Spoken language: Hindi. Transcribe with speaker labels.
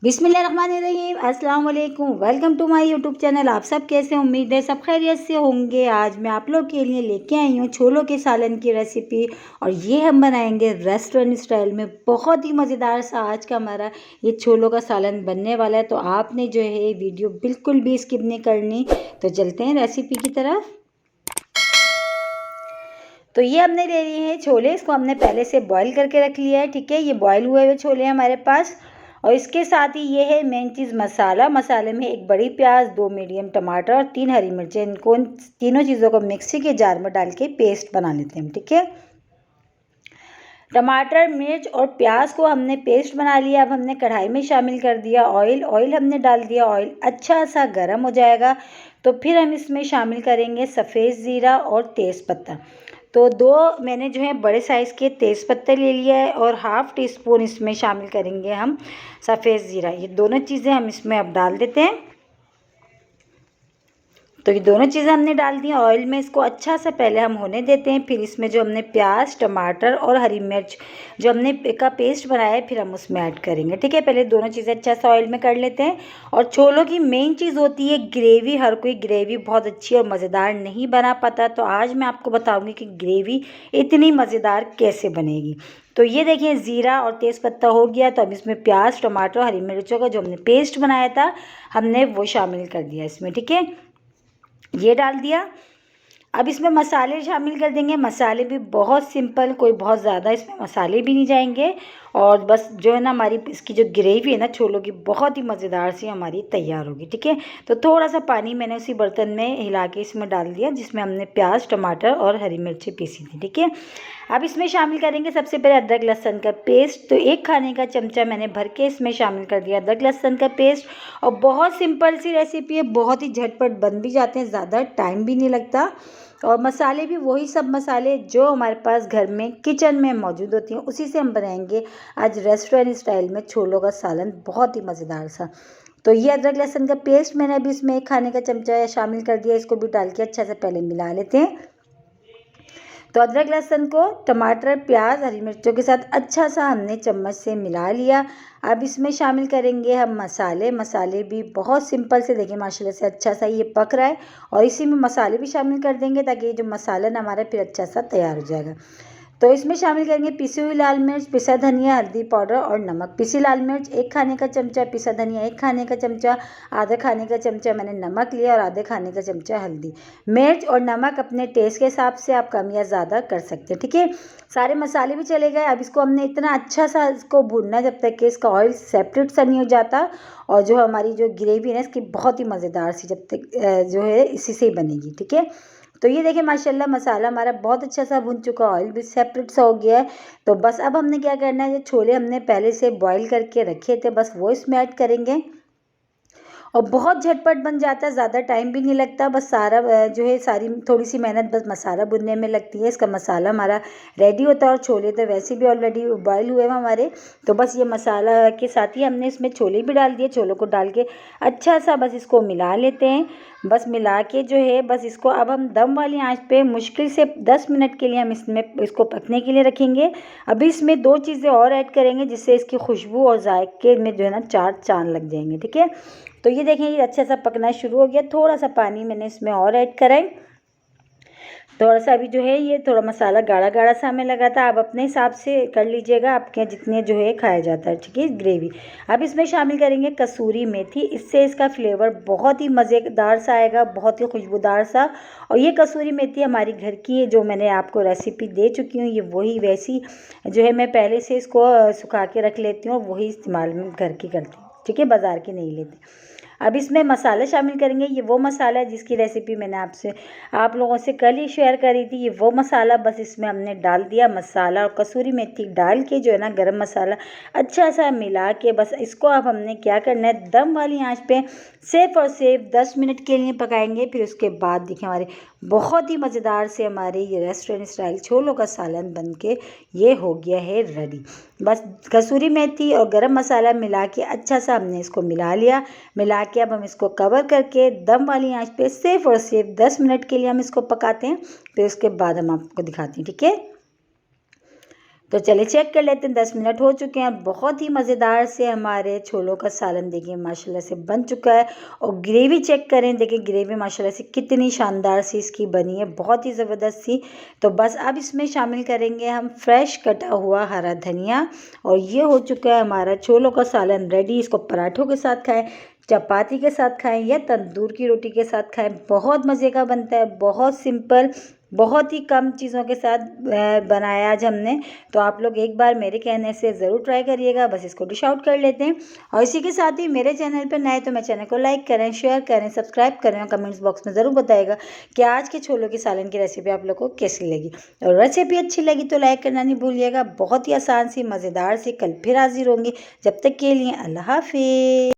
Speaker 1: बिस्मिल्लाहिर्रहमानिर्रहीम, अस्सलाम वालेकुम। Welcome to my YouTube channel. आप सब कैसे, उम्मीद है सब खैरियत से होंगे। आज मैं आप लोग के लिए लेके आई हूँ छोलों के सालन की रेसिपी, और ये हम बनाएंगे रेस्टोरेंट स्टाइल में। बहुत ही मज़ेदार सा आज का हमारा ये छोलों का सालन बनने वाला है। तो आपने जो है वीडियो बिल्कुल भी स्किप नहीं करनी। तो चलते हैं रेसिपी की तरफ। तो ये हमने ले लिए हैं छोले, इसको हमने पहले से बॉईल करके रख लिया है। ठीक है, ये बॉईल हुए हुए छोले हैं हमारे पास। और इसके साथ ही ये है मेन चीज़ मसाला। मसाले में एक बड़ी प्याज, 2 मीडियम टमाटर और 3 हरी मिर्चें। इनको तीनों चीज़ों को मिक्सी के जार में डाल के पेस्ट बना लेते हैं। ठीक है, टमाटर, मिर्च और प्याज को हमने पेस्ट बना लिया। अब हमने कढ़ाई में शामिल कर दिया ऑयल हमने डाल दिया। ऑयल अच्छा सा गर्म हो जाएगा तो फिर हम इसमें शामिल करेंगे सफ़ेद ज़ीरा और तेज़पत्ता। तो 2 मैंने जो है बड़े साइज़ के तेज़पत्ता ले लिया है, और हाफ़ टी स्पून इसमें शामिल करेंगे हम सफ़ेद ज़ीरा। ये दोनों चीज़ें हम इसमें अब डाल देते हैं। तो ये दोनों चीज़ें हमने डाल दी ऑयल में। इसको अच्छा सा पहले हम होने देते हैं। फिर इसमें जो हमने प्याज, टमाटर और हरी मिर्च जो हमने का पेस्ट बनाया है, फिर हम उसमें ऐड करेंगे। ठीक है, पहले दोनों चीज़ें अच्छा सा ऑयल में कर लेते हैं। और छोलों की मेन चीज़ होती है ग्रेवी। हर कोई ग्रेवी बहुत अच्छी और मज़ेदार नहीं बना पाता, तो आज मैं आपको बताऊँगी कि ग्रेवी इतनी मज़ेदार कैसे बनेगी। तो ये देखिए, ज़ीरा और तेज़पत्ता हो गया। तो अब इसमें प्याज, टमाटर, हरी मिर्चों का जो हमने पेस्ट बनाया था, हमने वो शामिल कर दिया इसमें। ठीक है, ये डाल दिया। अब इसमें मसाले शामिल कर देंगे। मसाले भी बहुत सिंपल, कोई बहुत ज़्यादा इसमें मसाले भी नहीं जाएंगे। और बस जो है ना, हमारी इसकी जो ग्रेवी है ना छोलों की, बहुत ही मज़ेदार सी हमारी तैयार होगी। ठीक है, तो थोड़ा सा पानी मैंने उसी बर्तन में हिला के इसमें डाल दिया, जिसमें हमने प्याज, टमाटर और हरी मिर्ची पीसी थी। ठीक है, अब इसमें शामिल करेंगे सबसे पहले अदरक लहसुन का पेस्ट। तो 1 खाने का चमचा मैंने भर के इसमें शामिल कर दिया अदरक लहसुन का पेस्ट। और बहुत सिंपल सी रेसिपी है, बहुत ही झटपट बन भी जाते हैं, ज़्यादा टाइम भी नहीं लगता। और मसाले भी वही सब मसाले जो हमारे पास घर में किचन में मौजूद होती हैं, उसी से हम बनाएंगे आज रेस्टोरेंट स्टाइल में छोलों का सालन, बहुत ही मज़ेदार सा। तो ये अदरक लहसुन का पेस्ट मैंने अभी इसमें 1 खाने का चमचा शामिल कर दिया। इसको भी डाल के अच्छा से पहले मिला लेते हैं। तो अदरक लहसुन को टमाटर, प्याज, हरी मिर्चों के साथ अच्छा सा हमने चम्मच से मिला लिया। अब इसमें शामिल करेंगे हम मसाले। मसाले भी बहुत सिंपल से, देखिए माशाल्लाह से अच्छा सा ये पक रहा है। और इसी में मसाले भी शामिल कर देंगे, ताकि ये जो मसाला ना हमारा फिर अच्छा सा तैयार हो जाएगा। तो इसमें शामिल करेंगे पिसी हुई लाल मिर्च, पिसा धनिया, हल्दी पाउडर और नमक। पिसी लाल मिर्च 1 खाने का चमचा, पिसा धनिया 1 खाने का चमचा, आधा खाने का चमचा मैंने नमक लिया, और आधे खाने का चमचा हल्दी। मिर्च और नमक अपने टेस्ट के हिसाब से आप कम या ज़्यादा कर सकते हैं। ठीक है, सारे मसाले भी चले गए। अब इसको हमने इतना अच्छा सा इसको भूनना जब तक कि इसका ऑयल सेपरेट सा नहीं हो जाता। और जो हमारी जो ग्रेवी है ना इसकी, बहुत ही मज़ेदार सी जब तक जो है इसी से ही बनेगी। ठीक है, तो ये देखिए माशाल्लाह मसाला हमारा बहुत अच्छा सा भुन चुका, ऑयल भी सेपरेट सा हो गया है। तो बस अब हमने क्या करना है, जो छोले हमने पहले से बॉईल करके रखे थे, बस वो इसमें ऐड करेंगे। और बहुत झटपट बन जाता है, ज़्यादा टाइम भी नहीं लगता। बस सारा जो है सारी थोड़ी सी मेहनत बस मसाला भुनने में लगती है। इसका मसाला हमारा रेडी होता है, और छोले तो वैसे भी ऑलरेडी बॉयल हुए हैं हमारे। तो बस ये मसाला के साथ ही हमने इसमें छोले भी डाल दिए। छोलों को डाल के अच्छा सा बस इसको मिला लेते हैं। बस मिला के जो है, बस इसको अब हम दम वाली आंच पे मुश्किल से 10 मिनट के लिए हम इसमें इसको पकने के लिए रखेंगे। अभी इसमें 2 चीज़ें और ऐड करेंगे, जिससे इसकी खुशबू और जायके में जो है ना 4 चांद लग जाएंगे। ठीक है, तो ये देखें, ये अच्छा सा पकना शुरू हो गया। थोड़ा सा पानी मैंने इसमें और ऐड करा है। थोड़ा सा अभी जो है ये थोड़ा मसाला गाढ़ा गाढ़ा सा हमें लगा था। आप अपने हिसाब से कर लीजिएगा, आपके जितने जो है खाया जाता है। ठीक है, ग्रेवी। अब इसमें शामिल करेंगे कसूरी मेथी। इससे इसका फ्लेवर बहुत ही मज़ेदार सा आएगा, बहुत ही खुशबूदार सा। और ये कसूरी मेथी हमारी घर की है, जो मैंने आपको रेसिपी दे चुकी हूँ। ये वही वैसी जो है, मैं पहले से इसको सुखा के रख लेती हूँ, और वही इस्तेमाल में घर की करती हूँ। ठीक है, बाज़ार की नहीं लेती। अब इसमें मसाला शामिल करेंगे। ये वो मसाला है जिसकी रेसिपी मैंने आप लोगों से कल ही शेयर करी थी। ये वो मसाला बस इसमें हमने डाल दिया। मसाला और कसूरी मेथी डाल के जो है ना, गरम मसाला अच्छा सा मिला के, बस इसको अब हमने क्या करना है, दम वाली आंच पे सिर्फ और सिर्फ 10 मिनट के लिए पकाएंगे। फिर उसके बाद देखिए, हमारे बहुत ही मज़ेदार से हमारे ये रेस्टोरेंट स्टाइल छोलों का सालन बन के ये हो गया है रेडी। बस कसूरी मेथी और गरम मसाला मिला के अच्छा सा हमने इसको मिला लिया। मिला के अब हम इसको कवर करके दम वाली आंच पे सिर्फ और सिर्फ 10 मिनट के लिए हम इसको पकाते हैं। फिर उसके बाद हम आपको दिखाते हैं। ठीक है, तो चलिए चेक कर लेते हैं, 10 मिनट हो चुके हैं। बहुत ही मज़ेदार से हमारे छोलों का सालन देखिए माशाल्लाह से बन चुका है। और ग्रेवी चेक करें, देखिए ग्रेवी माशाल्लाह से कितनी शानदार सी इसकी बनी है, बहुत ही ज़बरदस्त सी। तो बस अब इसमें शामिल करेंगे हम फ्रेश कटा हुआ हरा धनिया। और ये हो चुका है हमारा छोलों का सालन रेडी। इसको पराठों के साथ खाएं, चपाती के साथ खाएं या तंदूर की रोटी के साथ खाएं, बहुत मज़े का बनता है। बहुत सिंपल, बहुत ही कम चीज़ों के साथ बनाया आज हमने। तो आप लोग एक बार मेरे कहने से ज़रूर ट्राई करिएगा। बस इसको डिश आउट कर लेते हैं। और इसी के साथ ही मेरे चैनल पर नए तो मेरे चैनल को लाइक करें, शेयर करें, सब्सक्राइब करें और कमेंट्स बॉक्स में ज़रूर बताइएगा कि आज के छोलों की सालन की रेसिपी आप लोग को कैसी लगी। और रेसिपी अच्छी लगी तो लाइक करना नहीं भूलिएगा। बहुत ही आसान सी, मज़ेदार सी। कल फिर हाजिर होंगी, जब तक के लिए अल्लाह हाफिज़।